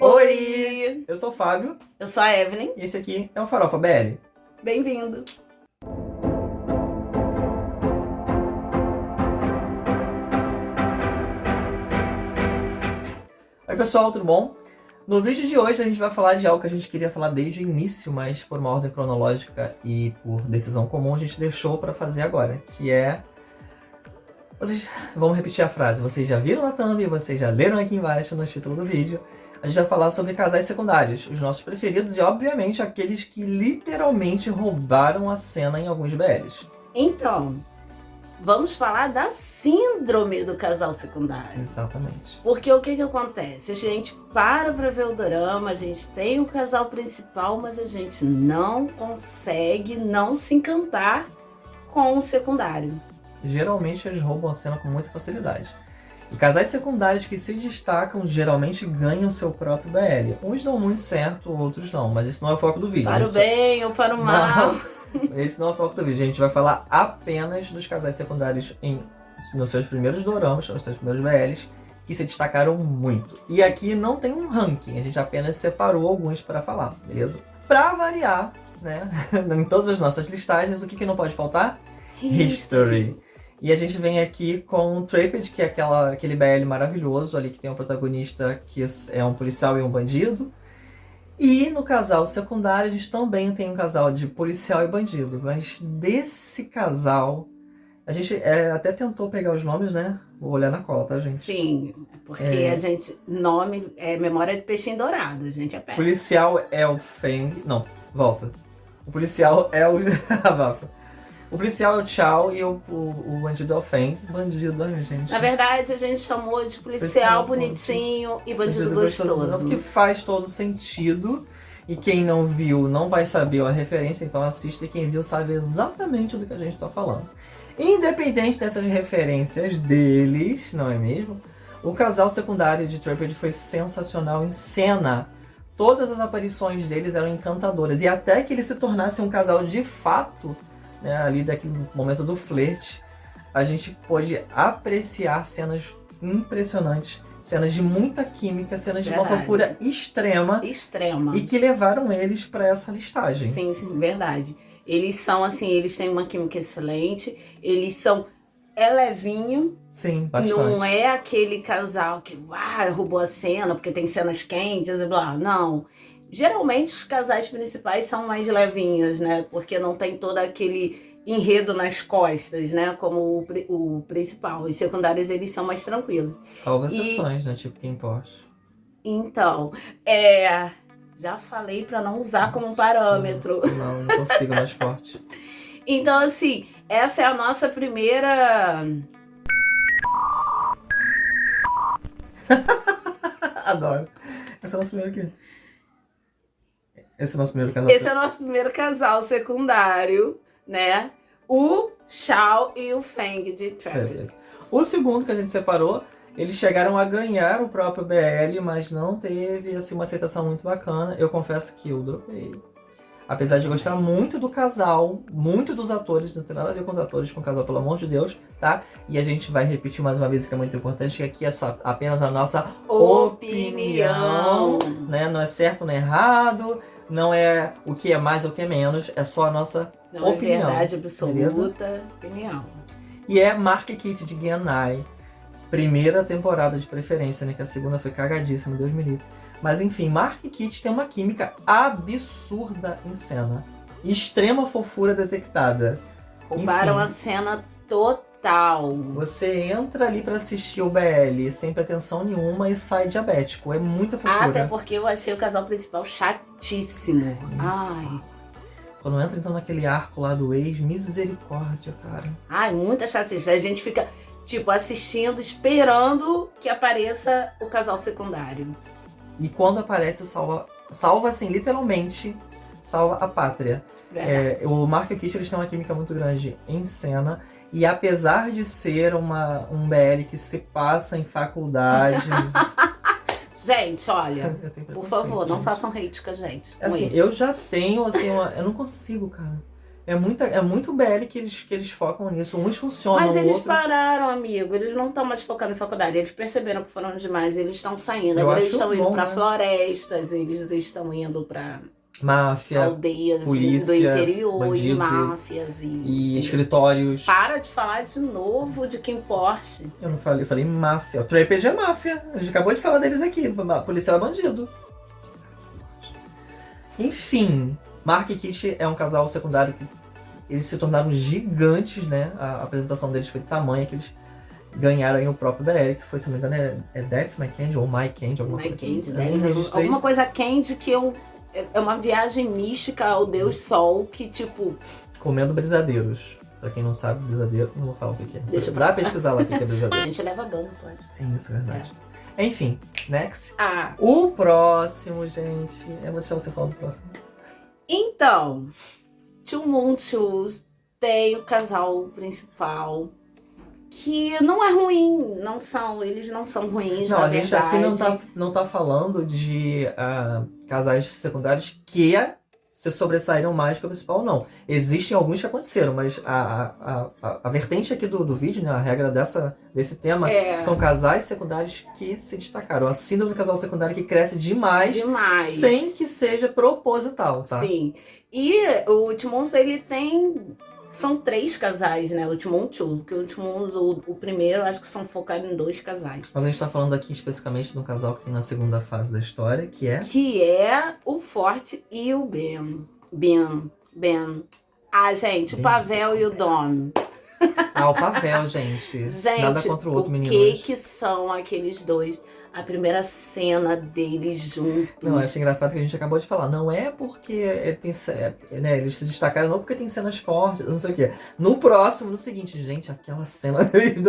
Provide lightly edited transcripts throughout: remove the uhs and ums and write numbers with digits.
Oi! Eu sou o Fábio. Eu sou a Evelyn. E esse aqui é o Farofa BL. Bem-vindo! Oi pessoal, tudo bom? No vídeo de hoje a gente vai falar de algo que a gente queria falar desde o início, mas por uma ordem cronológica e por decisão comum a gente deixou pra fazer agora, que é... Vamos repetir a frase. Vocês já viram na thumb, vocês já leram aqui embaixo no título do vídeo. A gente vai falar sobre casais secundários, os nossos preferidos e, obviamente, aqueles que literalmente roubaram a cena em alguns BLs. Então, vamos falar da síndrome do casal secundário. Exatamente. Porque o que acontece? A gente para ver o dorama, a gente tem o casal principal, mas a gente não consegue não se encantar com o secundário. Geralmente eles roubam a cena com muita facilidade. E casais secundários que se destacam geralmente ganham seu próprio BL. Uns dão muito certo, outros não, mas esse não é o foco do vídeo. Para o bem ou para o mal. Não, esse não é o foco do vídeo. A gente vai falar apenas dos casais secundários nos seus primeiros doramas, nos seus primeiros BLs, que se destacaram muito. E aqui não tem um ranking, a gente apenas separou alguns para falar, beleza? Pra variar, né, em todas as nossas listagens, o que não pode faltar? History. E a gente vem aqui com o Trapped, que é aquele BL maravilhoso ali que tem um protagonista que é um policial e um bandido. E no casal secundário a gente também tem um casal de policial e bandido. Mas desse casal, a gente até tentou pegar os nomes, né? Vou olhar na cola, tá, gente? Sim, porque a gente... Nome é memória de peixinho dourado, a gente é péssimo. Policial é o Feng... Não, volta. O policial é o... Abafa. O policial é o Chow e o bandido é o Feng. Bandido, ai, gente. Na verdade, a gente chamou de policial bonitinho e bandido gostoso. Porque faz todo sentido. E quem não viu não vai saber a referência, então assista, e quem viu sabe exatamente do que a gente está falando. Independente dessas referências deles, não é mesmo? O casal secundário de Trapped foi sensacional em cena. Todas as aparições deles eram encantadoras. E até que eles se tornassem um casal de fato... né, ali daquele momento do flerte, a gente pôde apreciar cenas impressionantes, cenas de muita química, cenas de uma fofura extrema. Extrema. E que levaram eles para essa listagem. Sim, verdade. Eles são assim, eles têm uma química excelente, eles são levinho. Sim, bastante. Não é aquele casal que roubou a cena porque tem cenas quentes e blá, não. Geralmente os casais principais são mais levinhos, né? Porque não tem todo aquele enredo nas costas, né? Como o principal. Os secundários, eles são mais tranquilos. Salva exceções, né? Tipo Kim Porsche. Então, já falei pra não usar como parâmetro. Não consigo, mais forte. Então, assim, essa é a nossa primeira... Adoro. Esse é o nosso primeiro aqui. Esse é o nosso primeiro casal. Esse é o nosso primeiro casal secundário, né? O Chow e o Feng de Trapped. O segundo que a gente separou, eles chegaram a ganhar o próprio BL, mas não teve assim, uma aceitação muito bacana. Eu confesso que eu dropei. Apesar de gostar muito do casal, muito dos atores, não tem nada a ver com os atores, com o casal, pelo amor de Deus, tá? E a gente vai repetir mais uma vez, que é muito importante, que aqui é só apenas a nossa opinião, né? Não é certo nem errado, não é o que é mais ou o que é menos, é só a nossa opinião. Não é verdade absoluta, beleza? Opinião. E é Mark Kit de Genai, primeira temporada de preferência, né? Que a segunda foi cagadíssima, Deus me livre. Mas enfim, Mark Kit tem uma química absurda em cena. Extrema fofura detectada. Roubaram a cena total. Você entra ali pra assistir o BL sem pretensão nenhuma e sai diabético. É muita fofura. Até porque eu achei o casal principal chatíssimo. Ai. Quando entra então naquele arco lá do ex, misericórdia, cara. Ai, muita chatice. A gente fica, tipo, assistindo, esperando que apareça o casal secundário. E quando aparece, salva assim, literalmente, salva a pátria. O Mark e o Kit, eles têm uma química muito grande em cena. E apesar de ser um BL que se passa em faculdade... Gente, olha, por favor, não façam hate com a gente. Assim, eu já tenho, assim, eu não consigo, cara. É muito BL que eles focam nisso. Uns funcionam, Mas eles outros... pararam, amigo. Eles não estão mais focando em faculdade. Eles perceberam que foram demais. Eles estão saindo. Eu Agora acho eles estão indo bom, pra né? florestas. Eles estão indo pra Máfia, aldeias polícia, do interior bandido, e máfias. e escritórios. Para de falar de novo de Kim Porsche. Eu falei máfia. O True RPG é máfia. A gente acabou de falar deles aqui. Policial é bandido. Enfim, Mark e Kit é um casal secundário que eles se tornaram gigantes, né? A apresentação deles foi tamanha que eles ganharam aí o próprio BL, que foi, se não me engano, é That's My Candy ou My Candy, alguma My coisa Candy, assim. né? Eu nem registrei. Alguma coisa Candy que eu... É uma viagem mística ao Deus Sol que, tipo... Comendo brisadeiros. Pra quem não sabe, brisadeiro, não vou falar o que é. Deixa Dá pra pesquisar lá o que é A brisadeiro. gente leva banho, pode. É isso, é verdade. Enfim, next. Ah, O próximo, gente. Eu vou deixar você falar do próximo. então... Two Moon Shoes tem o casal principal... Que não é ruim, eles não são ruins, Não, na a gente verdade. aqui não tá falando de casais secundários que se sobressaíram mais que o principal, não. Existem alguns que aconteceram, mas a vertente aqui do vídeo, né, a regra desse tema, são casais secundários que se destacaram. A síndrome do casal secundário que cresce demais. Sem que seja proposital, tá? Sim. E o Timon, ele tem... São 3 casais, né? O Timon Two, porque o Timon, o primeiro, acho que são focados em 2 casais. Mas a gente tá falando aqui especificamente de um casal que tem na segunda fase da história, que é... Que é o Forte e o Ben. Ben. Ah, gente, o Pavel e o Dom. o Pavel, gente. Gente, nada contra o outro, o meninas. que são aqueles dois? A primeira cena deles juntos. Não, eu acho engraçado que a gente acabou de falar. Não é porque eles se destacaram, não porque tem cenas fortes, não sei o quê. No próximo, no seguinte, gente, aquela cena deles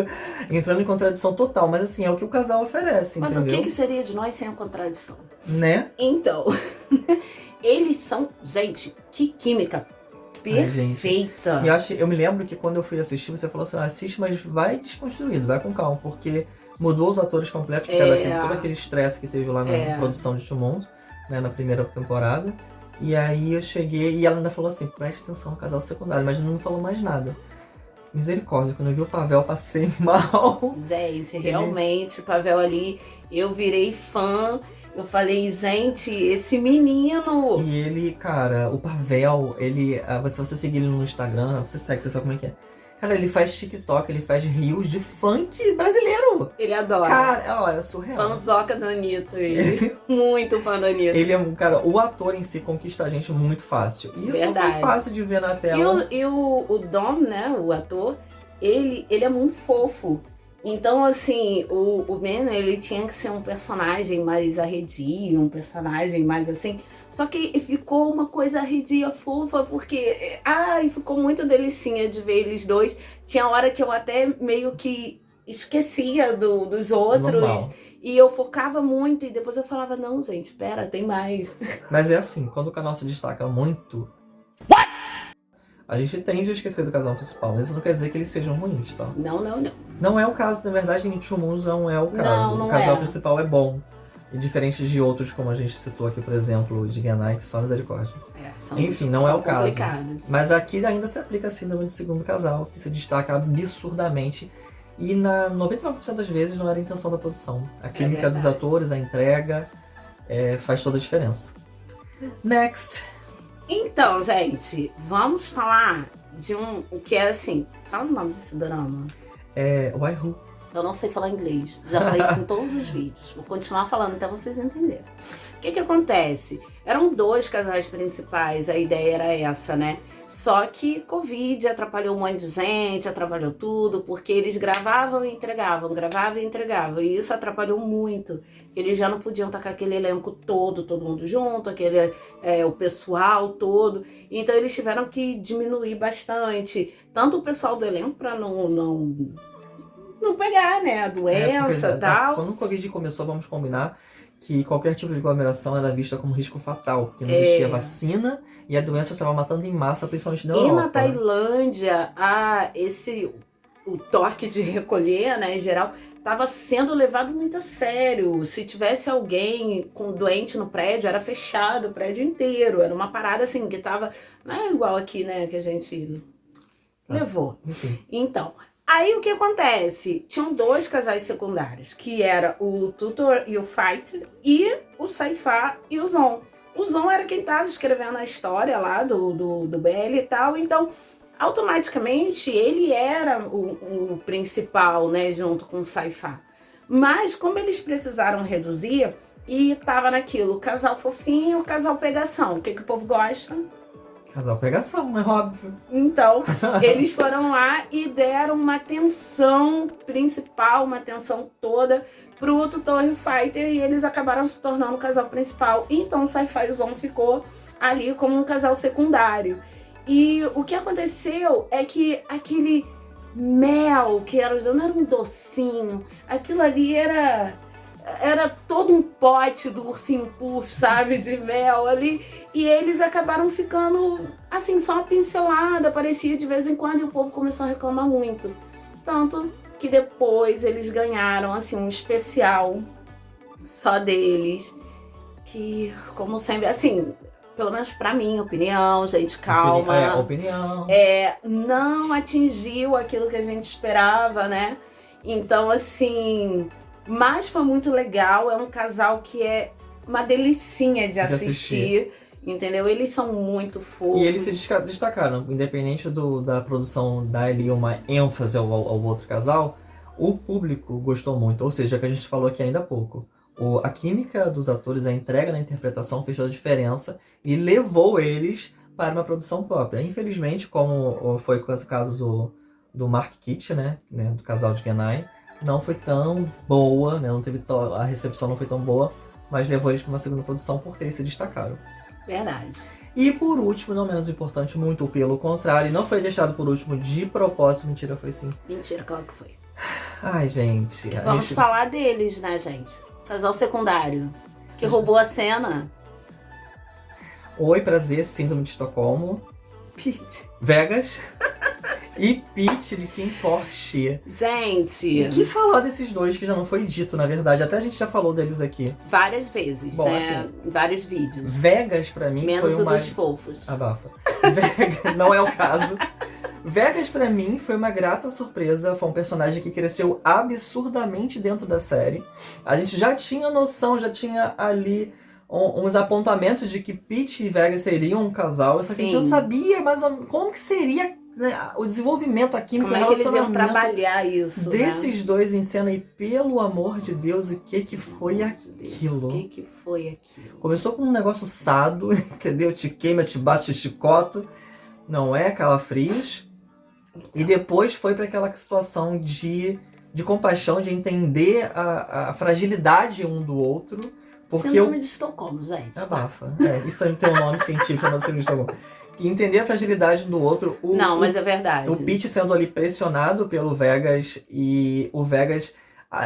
entrando em contradição total. Mas assim, é o que o casal oferece, Mas entendeu? o que seria de nós sem a contradição? Né? Então, eles são... Gente, que química perfeita. Ai, eu me lembro que quando eu fui assistir, você falou assim, assiste, mas vai desconstruído, vai com calma, porque... Mudou os atores completos, por causa todo aquele estresse que teve lá na produção de Two Moons, né, na primeira temporada. E aí eu cheguei e ela ainda falou assim, preste atenção no casal secundário, mas não me falou mais nada. Misericórdia, quando eu vi o Pavel, eu passei mal. Gente, realmente, o Pavel ali, eu virei fã. Eu falei, gente, esse menino... E ele, cara, o Pavel, ele... Se você seguir ele no Instagram, você segue, você sabe como é que é. Cara, ele faz TikTok, ele faz reels de funk brasileiro. Ele adora. Cara, olha, é surreal. Fanzoca da Anitta, ele. Muito fã da Anitta. Ele é cara, o ator em si conquista a gente muito fácil. E isso é fácil de ver na tela. E o Dom, né, o ator, ele é muito fofo. Então, assim, o Ben, ele tinha que ser um personagem mais arredio, um personagem mais assim... Só que ficou uma coisa arredia, fofa, porque... Ai, ficou muito delicinha de ver eles dois. Tinha hora que eu até meio que esquecia dos outros. Normal. E eu focava muito, e depois eu falava, não, gente, pera, tem mais. Mas é assim, quando o canal se destaca muito... A gente tende a esquecer do casal principal, mas isso não quer dizer que eles sejam ruins, tá? Não. Não é o caso, na verdade, em Two Moons não é o caso. Não o casal é. principal é bom. E diferente de outros, como a gente citou aqui, por exemplo, de Genai, que só misericórdia. Enfim, não é o caso. Mas aqui ainda se aplica a síndrome de segundo casal, que se destaca absurdamente. E na 99% das vezes não era a intenção da produção. A química dos atores, a entrega, faz toda a diferença. Next! Então, gente, vamos falar de o que é assim... Fala o nome desse drama. Waihu. Eu não sei falar inglês. Já falei isso em todos os vídeos. Vou continuar falando até vocês entenderem. O que acontece? Eram 2 casais principais, a ideia era essa, né? Só que Covid atrapalhou um monte de gente, atrapalhou tudo, porque eles gravavam e entregavam, e isso atrapalhou muito. Eles já não podiam estar com aquele elenco todo mundo junto, o pessoal todo. Então eles tiveram que diminuir bastante, tanto o pessoal do elenco para não pegar, né, a doença e tal. Quando o Covid começou, vamos combinar que qualquer tipo de aglomeração era vista como risco fatal, porque não existia vacina e a doença estava matando em massa, principalmente na Europa. E na Tailândia, o toque de recolher, né, em geral, estava sendo levado muito a sério. Se tivesse alguém com doente no prédio, era fechado o prédio inteiro. Era uma parada assim que tava, não é igual aqui, né, que a gente levou. Enfim. Então, aí o que acontece? Tinham 2 casais secundários, que era o Tutor e o Fight, e o Saifá e o Zon. O Zon era quem estava escrevendo a história lá do BL e tal, então automaticamente ele era o principal, né, junto com o Saifá. Mas como eles precisaram reduzir, e tava naquilo, casal fofinho, casal pegação. O que o povo gosta? Casal pegação, é óbvio. Então, eles foram lá e deram uma atenção principal, uma atenção toda pro Tutor e o Fighter, e eles acabaram se tornando o casal principal. Então, o Saifá e o Zon ficou ali como um casal secundário. E o que aconteceu é que aquele mel que era, não era um docinho, aquilo ali era todo um pote do ursinho Puff, sabe, de mel ali, e eles acabaram ficando, assim, só uma pincelada, aparecia de vez em quando, e o povo começou a reclamar muito. Tanto que depois eles ganharam, assim, um especial só deles, que, como sempre, assim, pelo menos pra mim, opinião, gente, calma. Opinião. Não atingiu aquilo que a gente esperava, né? Então, assim, mas foi muito legal. É um casal que é uma delicinha de assistir, entendeu? Eles são muito fofos. E eles se destacaram, independente da produção dar ali uma ênfase ao outro casal, o público gostou muito. Ou seja, o que a gente falou aqui ainda há pouco. A química dos atores, a entrega na interpretação fez toda a diferença e levou eles para uma produção própria. Infelizmente, como foi com esse caso do Mark Kitt, né, do casal de Genai, não foi tão boa, né, a recepção não foi tão boa, mas levou eles para uma segunda produção porque eles se destacaram. Verdade. E por último, não menos importante, muito pelo contrário, não foi deixado por último de propósito, mentira, foi sim. Mentira, claro que foi. Ai, gente. Vamos falar deles, né, gente? Casal secundário, que roubou a cena. Oi, prazer, síndrome de Estocolmo. Pete. Vegas. E Pete de Kim Porsche. Gente. O que falar desses dois que já não foi dito, na verdade? Até a gente já falou deles aqui. Várias vezes, bom, né? Assim, em vários vídeos. Vegas, pra mim, menos foi o dos fofos. Abafa. Vegas, não é o caso. Vegas, pra mim, foi uma grata surpresa. Foi um personagem que cresceu absurdamente dentro da série. A gente já tinha noção, já tinha ali uns apontamentos de que Pete e Vegas seriam um casal. Só que a gente não sabia mais ou menos como que seria, né, o desenvolvimento, a química, como é que eles iam trabalhar isso, desses dois em cena. E pelo amor de Deus, o que foi aquilo? O que foi aquilo? Começou com um negócio sado, entendeu? Te queima, te bate, te chicoto. Não é calafrios. E depois foi para aquela situação de compaixão, de entender a fragilidade um do outro. Porque Síndrome de Estocolmo, gente. Abafa. Isso também tem um nome científico, não Síndrome de Estocolmo. E entender a fragilidade do outro. Mas é verdade. O Pete sendo ali pressionado pelo Vegas e o Vegas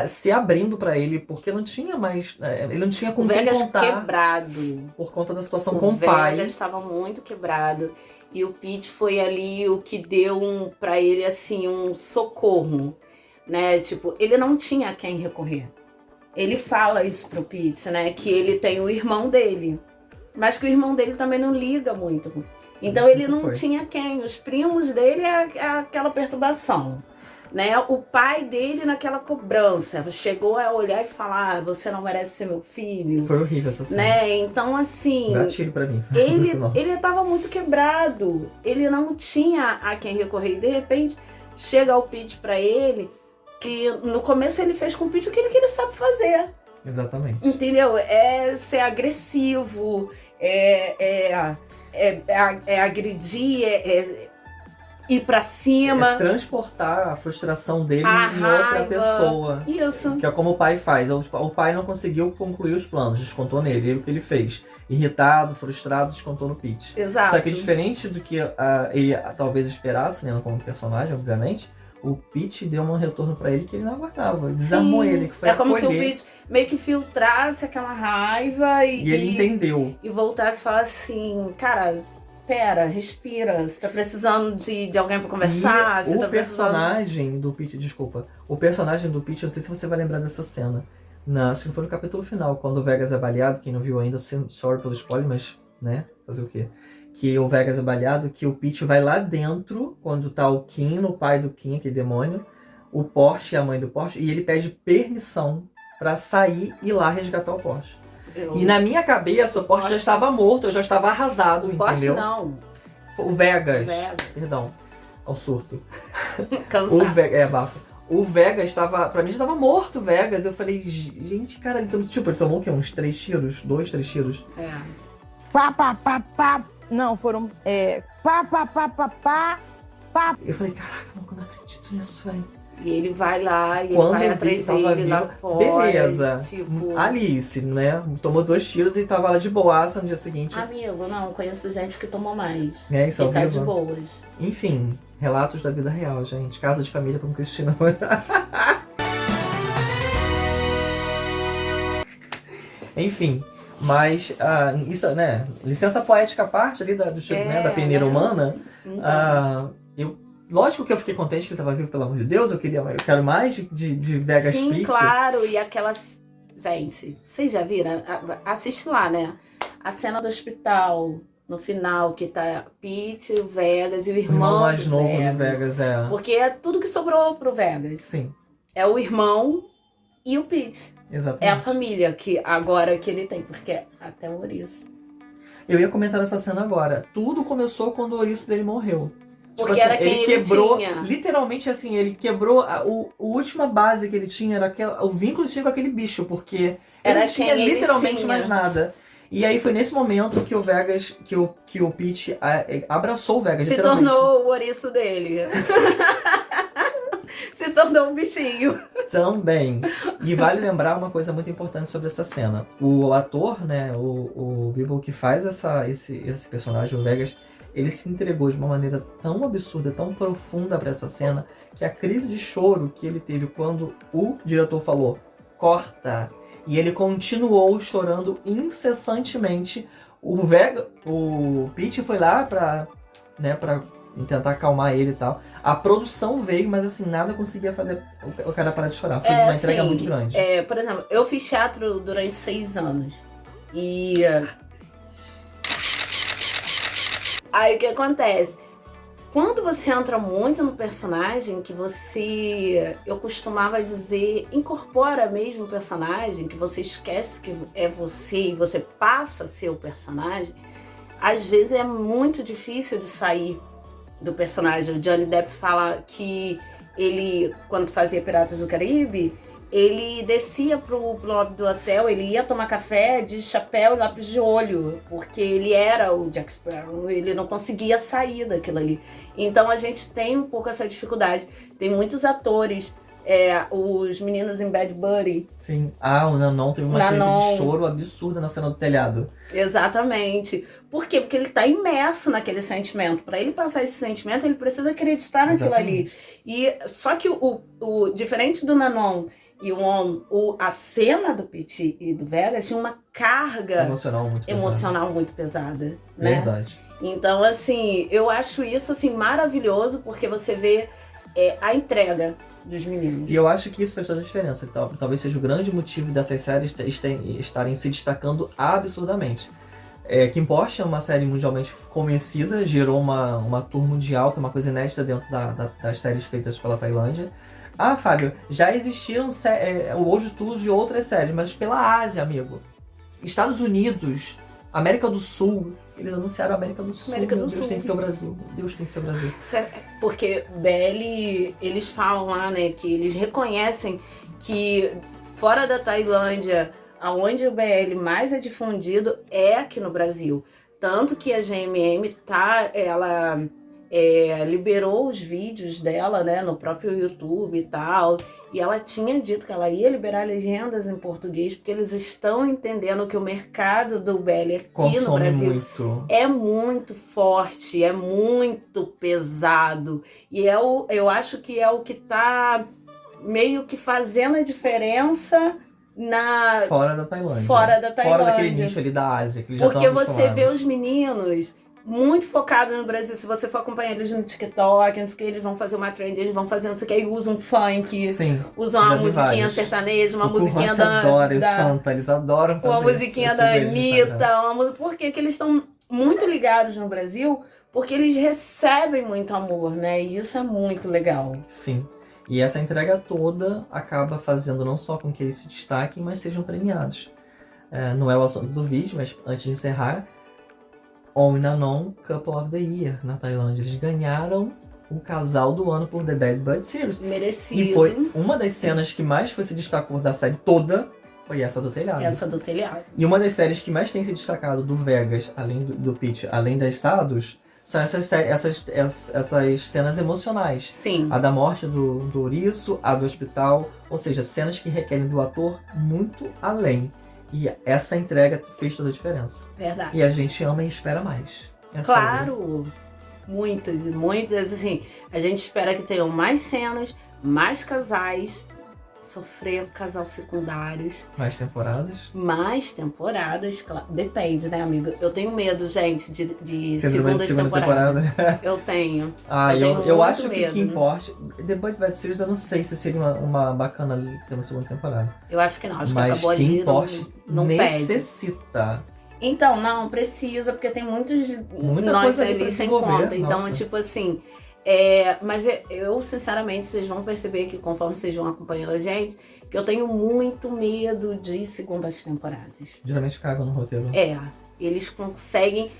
se abrindo para ele, porque não tinha mais. Ele não tinha com quem contar. O Vegas quebrado. Por conta da situação com o pai. O Vegas estava muito quebrado. E o Pete foi ali o que deu pra ele, assim, um socorro, né? Tipo, ele não tinha a quem recorrer. Ele fala isso pro Pete, né? Que ele tem o irmão dele. Mas que o irmão dele também não liga muito. Então ele não tinha quem. Os primos dele é aquela perturbação, né? O pai dele naquela cobrança. Chegou a olhar e falar, você não merece ser meu filho. Foi horrível essa cena. Né? Então, assim... Gatilho pra mim. Ele tava muito quebrado. Ele não tinha a quem recorrer. E, de repente, chega o Pete pra ele, que no começo ele fez com o Pete o que ele sabe fazer. Exatamente. Entendeu? É ser agressivo, é agredir, ir pra cima. Transportar a frustração dele em outra pessoa. Isso. Que é como o pai faz. O pai não conseguiu concluir os planos, descontou nele. Ele o que ele fez. Irritado, frustrado, descontou no Pete. Exato. Só que diferente do que ele talvez esperasse, né, como personagem, obviamente, o Pete deu um retorno pra ele que ele não aguardava. Desarmou ele, que foi como acolher. se o Pete meio que filtrasse aquela raiva e ele entendeu. E voltasse e falasse assim, cara, pera, respira. Você tá precisando de alguém pra conversar? E você o tá personagem do Pete, desculpa. O personagem do Pete, eu não sei se você vai lembrar dessa cena. Acho que foi no capítulo final, quando o Vegas é baleado. Quem não viu ainda, sorry pelo spoiler, mas, né, fazer o quê? Que o Vegas é baleado, que o Pete vai lá dentro, quando tá o Kim, o pai do Kim, aquele demônio, o Porsche e a mãe do Porsche, e ele pede permissão pra sair e ir lá resgatar o Porsche. E na minha cabeça, o Porsche já estava morto, eu já estava arrasado, entendeu? Não. O Vegas. Perdão, ao surto. Cansado. Bafo. O Vegas estava, pra mim já estava morto, o Vegas. Eu falei, gente, cara, ele tomou o quê? Uns 3 tiros? 2, 3 tiros? É. Pá, pá, pá, pá. Não, foram, pá, pá, pá, pá, pá, pá. Eu falei, caraca, eu não acredito nisso, velho. E ele vai lá, e Quando ele vai eu vi que atrás tava dele lá vivo, fora. beleza. Tipo... Alice, né? Tomou 2 tiros e tava lá de boaça no dia seguinte. Amigo, não, conheço gente que tomou mais. Isso E tá vivo. de boas. Enfim, relatos da vida real, gente. Caso de família com Cristina. Enfim, mas isso, né? Licença poética à parte ali da peneira humana. Então. Lógico que eu fiquei contente que ele estava vivo, pelo amor de Deus. Eu quero mais de Vegas Sim, Pete. claro. E aquelas... Gente, vocês já viram? Assiste lá, né? A cena do hospital, no final, que tá Pete, o Vegas e o O irmão irmão mais do novo Vegas. do Vegas, Porque é tudo que sobrou pro Vegas. Sim, É o irmão e o Pete. exatamente. É a família que agora que ele tem, porque até o ouriço. Eu ia comentar essa cena agora. Tudo começou quando o ouriço dele morreu. Porque era quem ele quebrou, tinha. literalmente assim, ele quebrou a última base que ele tinha, era o vínculo que tinha com aquele bicho, porque ele Era não tinha quem ele literalmente tinha. mais nada. E aí foi nesse momento que o Vegas, que o Pete abraçou o Vegas, Se literalmente. tornou o ouriço dele. Se tornou um bichinho. Também. E vale lembrar uma coisa muito importante sobre essa cena. O ator, né, o Bibble que faz esse personagem, o Vegas, ele se entregou de uma maneira tão absurda, tão profunda pra essa cena, que a crise de choro que ele teve quando o diretor falou, corta, e ele continuou chorando incessantemente. O Pete foi lá pra tentar acalmar ele e tal. A produção veio, mas assim, nada conseguia fazer o cara parar de chorar. Foi uma entrega muito grande. Por exemplo, eu fiz teatro durante 6 anos. E... aí o que acontece? Quando você entra muito no personagem, que você... eu costumava dizer, incorpora mesmo o personagem, que você esquece que é você e você passa a ser o personagem, às vezes é muito difícil de sair do personagem. O Johnny Depp fala que ele, quando fazia Piratas do Caribe, ele descia pro lobby do hotel, ele ia tomar café de chapéu e lápis de olho, porque ele era o Jack Sparrow, ele não conseguia sair daquilo ali. Então a gente tem um pouco essa dificuldade. Tem muitos atores, os meninos em Bad Buddy. Sim. O Nanon teve uma crise de choro absurda na cena do telhado. Exatamente. Por quê? Porque ele tá imerso naquele sentimento. Para ele passar esse sentimento, ele precisa acreditar naquilo ali. E só que o diferente do Nanon e a cena do Pete e do Vegas tinha uma carga emocional muito pesada, né? Verdade. Então, assim, eu acho isso assim maravilhoso, porque você vê a entrega dos meninos. E eu acho que isso faz toda a diferença. Talvez seja o grande motivo dessas séries estarem se destacando absurdamente. Kim Porsche é uma série mundialmente conhecida, gerou uma tour mundial, que é uma coisa inédita dentro das séries feitas pela Tailândia. Fábio, já existiram hoje tours de outras séries, mas pela Ásia, amigo. Estados Unidos, América do Sul, eles anunciaram a América do Sul. Meu Deus, tem que ser o Brasil. Meu Deus, tem que ser o Brasil. Porque BL, eles falam lá, né, que eles reconhecem que fora da Tailândia, aonde o BL mais é difundido é aqui no Brasil. Tanto que a GMM ela liberou os vídeos dela, né, no próprio YouTube e tal. E ela tinha dito que ela ia liberar legendas em português, porque eles estão entendendo que o mercado do BL aqui no Brasil é muito forte, é muito pesado. E eu acho que é o que tá meio que fazendo a diferença fora da Tailândia. Fora daquele nicho ali da Ásia, que eles já porque estavam você vê os meninos muito focados no Brasil. Se você for acompanhar eles no TikTok, não sei o que, eles vão fazer uma trend, eles vão fazer não sei o que, e usam funk, Sim. usam uma já vi musiquinha vários. sertaneja, uma O musiquinha Curvance adora, e o da Santa, eles adoram fazer uma musiquinha esse da vídeo no Instagram. Anitta, porque que eles estão muito ligados no Brasil, porque eles recebem muito amor, né? E isso é muito legal. Sim. E essa entrega toda acaba fazendo não só com que eles se destaquem, mas sejam premiados. Não é o assunto do vídeo, mas antes de encerrar, On and On Couple of the Year na Tailândia. Eles ganharam o casal do ano por The Bad Blood Series. Merecido. E foi uma das cenas que mais se destacou da série toda, foi essa do telhado. Essa do telhado. E uma das séries que mais tem se destacado do Vegas, além do Pitch, além das Sados, são essas cenas emocionais. Sim. A da morte do ouriço, a do hospital, ou seja, cenas que requerem do ator muito além. E essa entrega fez toda a diferença. Verdade. E a gente ama e espera mais. Claro! Muitas, assim, a gente espera que tenham mais cenas, mais casais, sofrer casal secundários. Mais temporadas. Mais temporadas, claro. Depende, né, amigo? Eu tenho medo, gente, de Síndrome de segundas segunda temporadas. temporada. Eu tenho. Eu acho muito que medo. que importe. The Bad Series eu não sei se seria uma bacana ter uma segunda temporada. Eu acho que não, acho que Mas acabou que ali, importe não pede. necessita. Então, não, precisa, porque tem muitos Muita nós coisa ali ali pra sem desenvolver, conta. Então, nossa. tipo assim, mas eu, sinceramente, vocês vão perceber que conforme vocês vão acompanhando a gente, que eu tenho muito medo de segundas temporadas. Geralmente cagam no roteiro. Eles conseguem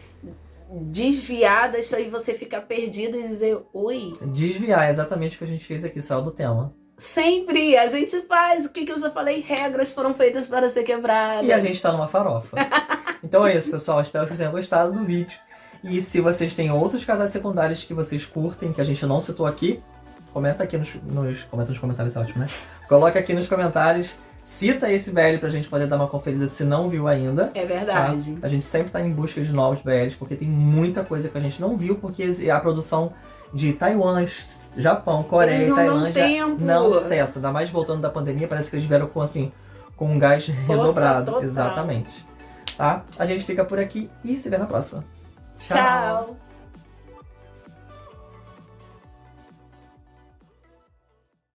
desviar disso aí, você fica perdido e dizer, oi. Desviar, é exatamente o que a gente fez aqui, saiu do tema. Sempre a gente faz o que eu já falei, regras foram feitas para ser quebradas. E a gente tá numa farofa. Então é isso, pessoal. Espero que vocês tenham gostado do vídeo. E se vocês têm outros casais secundários que vocês curtem, que a gente não citou aqui, comenta aqui comenta nos comentários, é ótimo, né? Coloca aqui nos comentários, cita esse BL pra gente poder dar uma conferida se não viu ainda. É verdade. Tá? A gente sempre tá em busca de novos BLs, porque tem muita coisa que a gente não viu, porque a produção de Taiwan, Japão, Coreia Eles e não dão Tailândia tempo. não cessa. Ainda mais voltando da pandemia, parece que eles vieram com um gás redobrado. total. Exatamente. Tá? A gente fica por aqui e se vê na próxima. Tchau.